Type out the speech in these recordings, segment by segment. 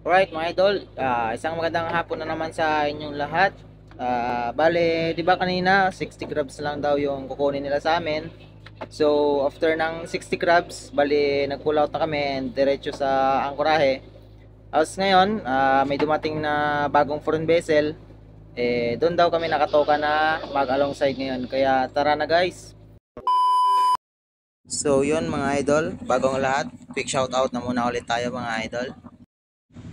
Alright mga idol, isang magandang hapon na naman sa inyong lahat. Bale, di ba kanina 60 grabs lang daw yung kukunin nila sa amin. So, after ng 60 grabs, bale nag-pull out na kami and diretso sa angkorahe. As ngayon, may dumating na bagong foreign vessel. Doon daw kami nakatoka na mag-alongside ngayon. Kaya tara na guys. So, yun mga idol, bagong lahat. Quick shout out na muna ulit tayo mga idol.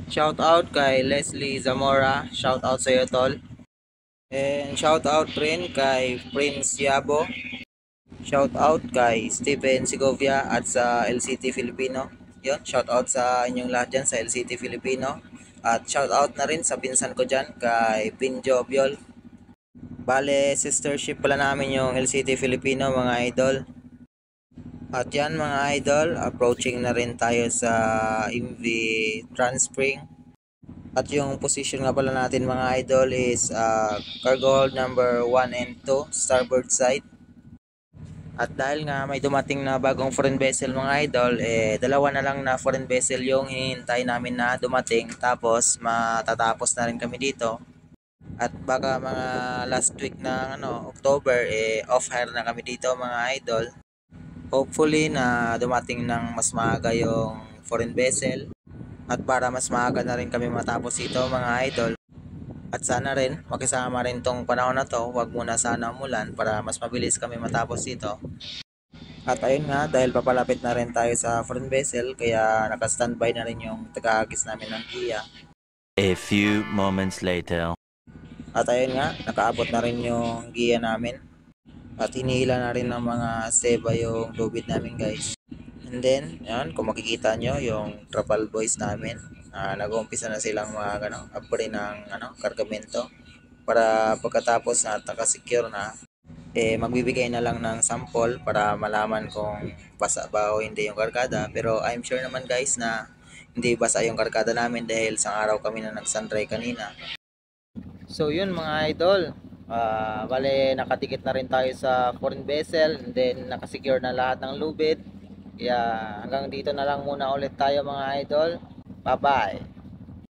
Shout out kay Leslie Zamora, shout out sa iyo tol. And shout out rin kay Prince Yabo. Shout out kay Stephen Segovia at sa LCT Filipino. Yun, shout out sa inyong lahat dyan sa LCT Filipino. At shout out na rin sa pinsan ko dyan kay Pinjo Biol. Bale, sistership pala namin yung LCT Filipino mga idol. At yan mga idol, approaching na rin tayo sa MV Transpring. At yung position nga pala natin mga idol is cargo hold number 1 and 2, starboard side. At dahil nga may dumating na bagong foreign vessel mga idol, dalawa na lang na foreign vessel yung hinihintay namin na dumating. Tapos matatapos na rin kami dito. At baka mga last week ng October, off hire na kami dito mga idol. Hopefully na dumating ng mas maaga yung foreign vessel. At para mas maaga na rin kami matapos ito mga idol. At sana rin makisama rin tong panahon na to, wag muna sana umulan para mas mabilis kami matapos ito. At ayun nga, dahil papalapit na rin tayo sa foreign vessel, kaya naka-standby na rin yung taga-agis namin ng giya. A few moments later. At ayun nga, nakaabot na rin yung giya namin. At hinihila na rin ng mga seba yung lubid namin guys. And then, yan, kung makikita nyo yung trapal boys namin, nag-uumpisa na silang abri ng kargamento para pagkatapos na nakasecure na, magbibigay na lang ng sample para malaman kung basa ba o hindi yung kargada. Pero I'm sure naman guys na hindi basa yung kargada namin dahil isang araw kami na nag-sunray kanina. So yun mga idol, bale nakatikit na rin tayo sa foreign vessel and then nakasecure na lahat ng lubid. Kaya hanggang dito na lang muna ulit tayo mga idol. Bye bye.